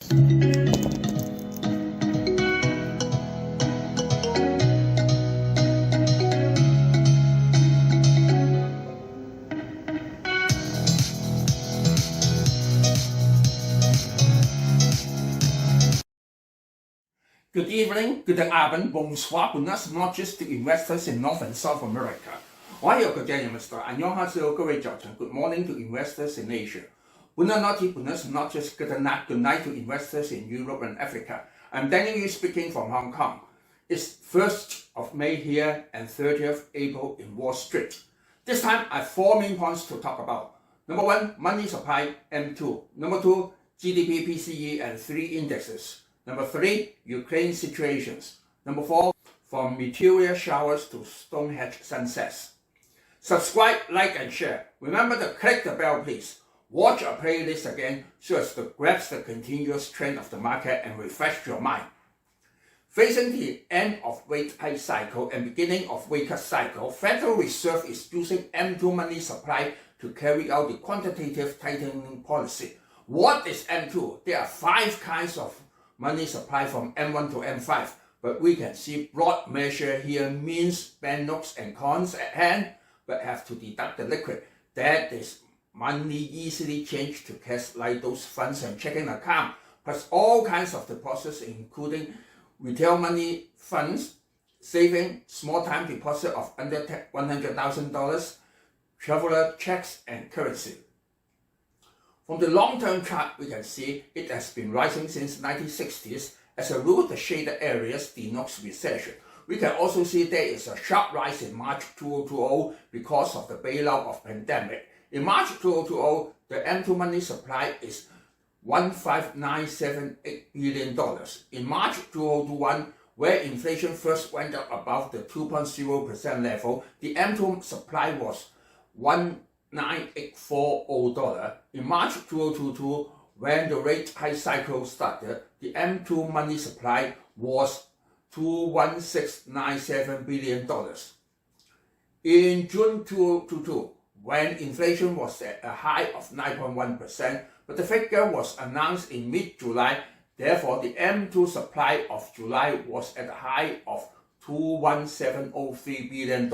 Good evening, good Abend, bonsoir, buenas noches to investors in North and South America. 我係個嘅 investor， 안녕하세요各位早晨。Good morning to investors in Asia. Buenas noches, good night to investors in Europe and Africa. I'm Daniel Yu speaking from Hong Kong. It's 1st of May here and 30th April in Wall Street. This time I have 4 main points to talk about. Number 1, money supply M2. Number 2, GDP, PCE and 3 indexes. Number 3, Ukraine situations. Number 4, from meteor showers to Stonehenge sunsets. Subscribe, like and share. Remember to click the bell please. Watch our playlist again so as to grasp the continuous trend of the market and refresh your mind. Facing the end of rate hike cycle and beginning of rate cut cycle, Federal Reserve is using M2 money supply to carry out the quantitative tightening policy. What is M2? There are 5 kinds of money supply from M1 to M5, but we can see broad measure here means bank notes and coins at hand, but have to deduct the liquid. That is money easily changed to cash like those funds and checking account, plus all kinds of deposits including retail money funds, saving, small time deposit of under $100,000, traveler checks and currency. From the long-term chart, we can see it has been rising since 1960s. As a rule, the shaded areas denotes recession. We can also see there is a sharp rise in March 2020 because of the bailout of pandemic. In March 2020, the M2 money supply is $15978 billion. In March 2021, where inflation first went up above the 2.0% level, the M2 supply was $19840. In March 2022, when the rate hike cycle started, the M2 money supply was $21697 billion. In June 2022, when inflation was at a high of 9.1%, but the figure was announced in mid-July, therefore the M2 supply of July was at a high of $21703 billion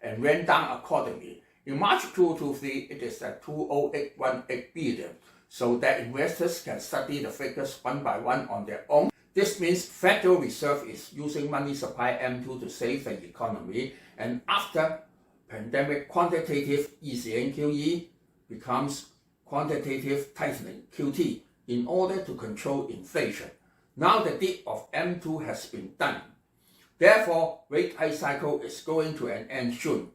and went down accordingly. In March 2023, it is at 20818 billion, so that investors can study the figures one by one on their own. This means Federal Reserve is using money supply M2 to save the economy, and after pandemic quantitative easing QE becomes quantitative tightening QT in order to control inflation. Now the deed of M2 has been done. Therefore, rate hike cycle is going to an end soon.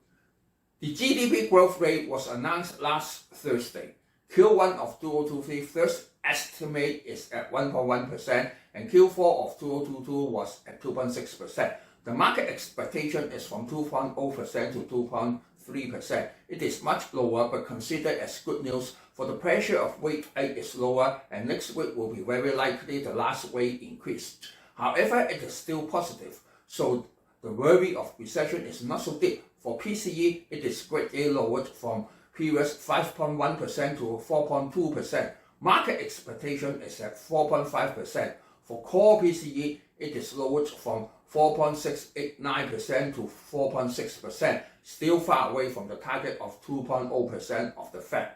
The GDP growth rate was announced last Thursday. Q1 of 2023 first estimate is at 1.1% and Q4 of 2022 was at 2.6%. The market expectation is from 2.0% to 2.3%. It is much lower but considered as good news, for the pressure of rate hike is lower and next week will be very likely the last rate increase. However, it is still positive, so the worry of recession is not so deep. For PCE, it is greatly lowered from previous 5.1% to 4.2%. Market expectation is at 4.5%. For core PCE, it is lowered from 4.689% to 4.6%, still far away from the target of 2.0% of the Fed.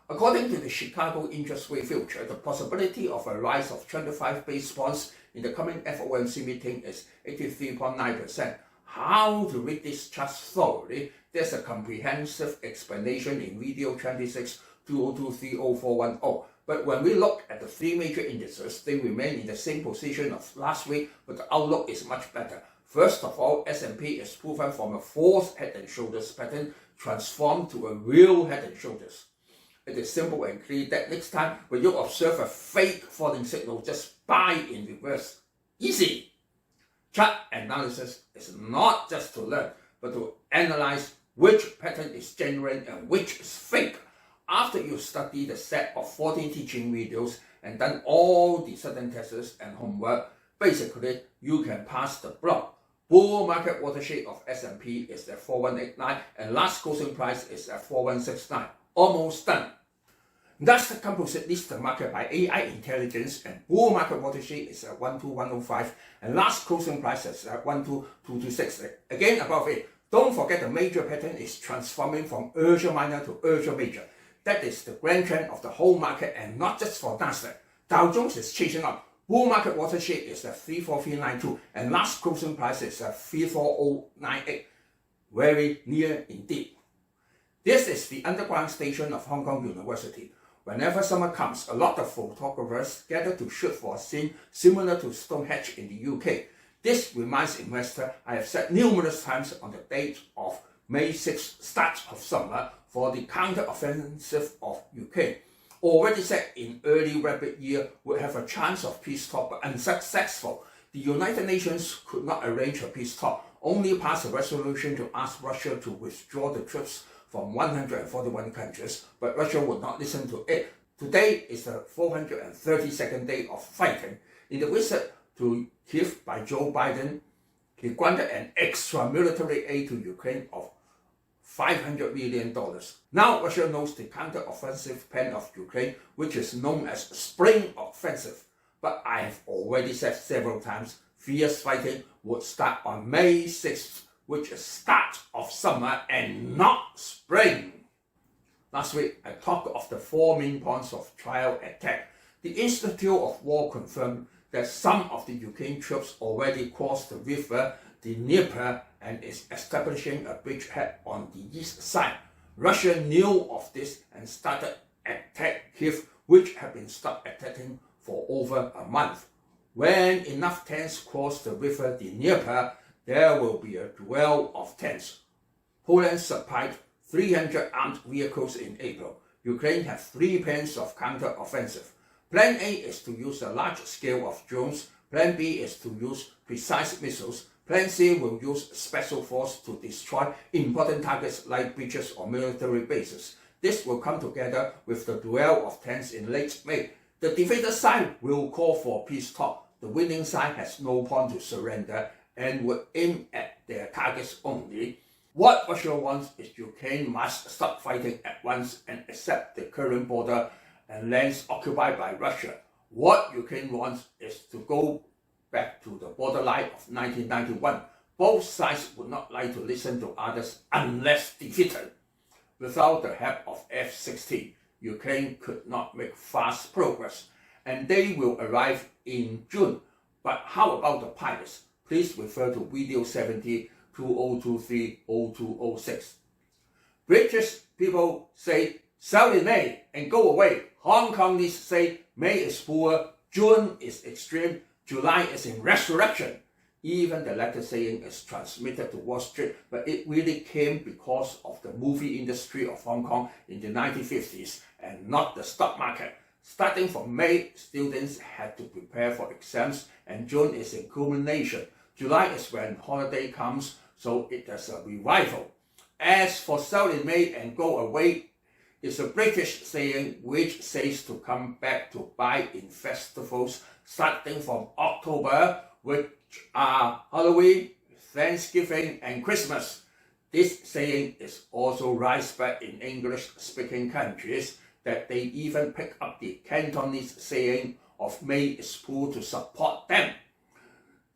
According to the Chicago interest rate future, the possibility of a rise of 25 basis points in the coming FOMC meeting is 83.9%. How to read this chart thoroughly? There's a comprehensive explanation in video 26-2023-0410. But when we look at the 3 major indices, they remain in the same position of last week, but the outlook is much better. First of all, S&P is proven from a false head and shoulders pattern transformed to a real head and shoulders. It is simple and clear that next time when you observe a fake falling signal, just buy in reverse. Easy! Chart analysis is not just to learn, but to analyze which pattern is genuine and which is fake. After you study the set of 14 teaching videos and done all the sudden tests and homework, basically you can pass the block. Bull Market Watershed of S&P is at 4189 and last closing price is at 4169. Almost done. Nasdaq Composite leads the market by AI intelligence, and Bull Market Watershed is at 12105, and last closing price is at 12226. Again, above it, don't forget the major pattern is transforming from urgent minor to urgent major. That is the grand trend of the whole market, and not just for Nasdaq. Dow Jones is chasing up. Bull Market Watershed is at 34392, and last closing price is at 34098. Very near indeed. This is the underground station of Hong Kong University. Whenever summer comes, a lot of photographers gather to shoot for a scene similar to Stonehenge in the UK. This reminds investors I have said numerous times on the date of May 6th, start of summer, for the counter-offensive of UK. Already said in early rapid year would have a chance of peace talk, but unsuccessful. The United Nations could not arrange a peace talk, only passed a resolution to ask Russia to withdraw the troops from 141 countries, but Russia would not listen to it. Today is the 432nd day of fighting. In the visit to Kiev by Joe Biden, he granted an extra military aid to Ukraine of $500 million. Now Russia knows the counter-offensive plan of Ukraine, which is known as Spring Offensive. But I have already said several times, fierce fighting would start on May 6th, which is start of summer and not spring. Last week, I talked of the 4 main points of trial attack. The Institute of War confirmed that some of the Ukrainian troops already crossed the river, the Dnieper, and is establishing a bridgehead on the east side. Russia knew of this and started attack Kiev, which had been stopped attacking for over a month. When enough tanks cross the river, the Dnieper, there will be a duel of tanks. Poland supplied 300 armed vehicles in April. Ukraine has 3 plans of counter-offensive. Plan A is to use a large scale of drones. Plan B is to use precise missiles. Plan C will use special force to destroy important targets like bridges or military bases. This will come together with the duel of tanks in late May. The defeated side will call for peace talk. The winning side has no point to surrender and would aim at their targets only. What Russia wants is Ukraine must stop fighting at once and accept the current border and lands occupied by Russia. What Ukraine wants is to go back to the borderline of 1991. Both sides would not like to listen to others unless defeated. Without the help of F-16, Ukraine could not make fast progress, and they will arrive in June. But how about the pilots? Please refer to video 70 2023-0206. British people say, sell in May and go away. Hongkongnese say, May is poor, June is extreme, July is in resurrection. Even the latter saying is transmitted to Wall Street, but it really came because of the movie industry of Hong Kong in the 1950s and not the stock market. Starting from May, students had to prepare for exams, and June is in culmination. July is when holiday comes, so it is a revival. As for sell in May and go away, it's a British saying which says to come back to buy in festivals starting from October, which are Halloween, Thanksgiving, and Christmas. This saying is also raised back in English-speaking countries, that they even pick up the Cantonese saying of May is poor to support them.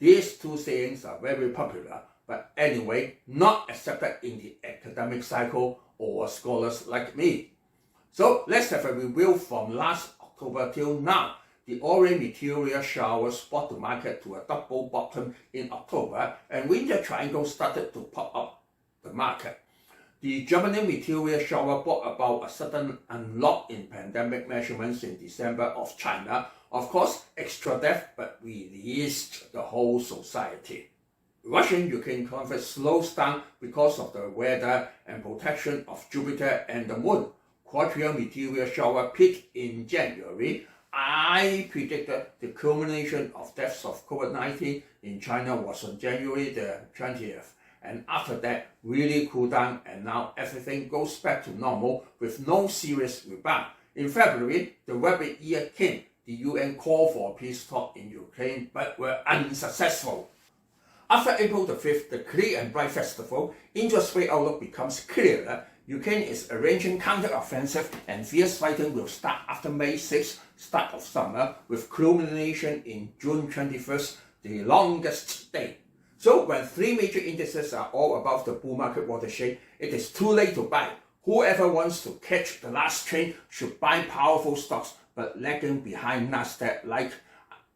These 2 sayings are very popular, but anyway, not accepted in the academic cycle or scholars like me. So let's have a review from last October till now. The orange meteor showers brought the market to a double bottom in October, and winter triangle started to pop up the market. The Germany meteor shower brought about a sudden unlock in pandemic measurements in December of China. Of course, extra death, but released the whole society. Russian-Ukraine conflict slows down because of the weather and protection of Jupiter and the Moon. Quadrilateral meteor shower peaked in January. I predicted the culmination of deaths of COVID-19 in China was on January the 20th. And after that, really cooled down, and now everything goes back to normal with no serious rebound. In February, the rapid year came. The UN called for a peace talk in Ukraine, but were unsuccessful. After April the 5th, the Clear and Bright Festival, interest rate outlook becomes clearer. Ukraine is arranging counter-offensive and fierce fighting will start after May 6th, start of summer, with culmination in June 21st, the longest day. So when three major indices are all above the bull market watershed, it is too late to buy. Whoever wants to catch the last train should buy powerful stocks but lagging behind Nasdaq like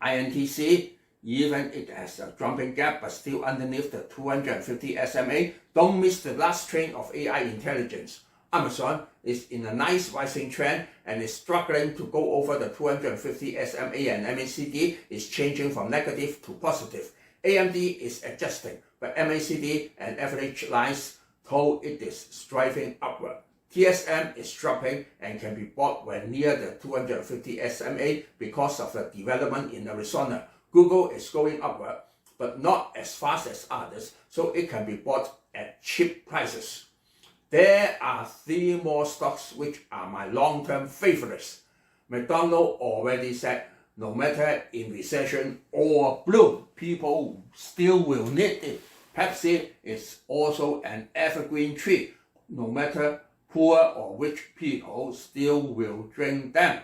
INTC. Even it has a jumping gap but still underneath the 250 SMA. Don't miss the last train of AI intelligence. Amazon is in a nice rising trend and is struggling to go over the 250 SMA, and MACD is changing from negative to positive. AMD is adjusting, but MACD and average lines told it is striving upward. TSM is dropping and can be bought when near the 250 SMA because of the development in Arizona. Google is going upward, but not as fast as others, so it can be bought at cheap prices. There are three more stocks which are my long-term favorites. McDonald's already said, no matter in recession or bloom, people still will need it. Pepsi is also an evergreen tree. No matter poor or rich, people still will drink them.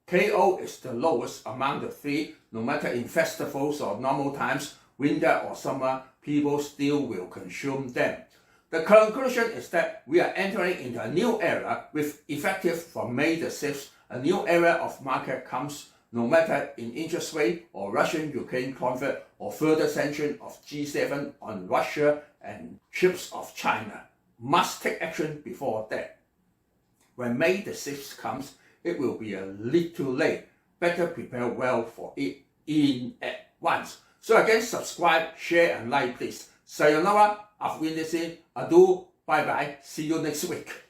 KO is the lowest among the three. No matter in festivals or normal times, winter or summer, people still will consume them. The conclusion is that we are entering into a new era with effective from May the 6th. A new era of market comes no matter in interest rate or Russian-Ukraine conflict or further sanction of G7 on Russia and chips of China. Must take action before that. When May the 6th comes, it will be a little late. Better prepare well for it in advance. So again, subscribe, share and like please. Sayonara, auf Wiedersehen, adieu, bye bye, see you next week.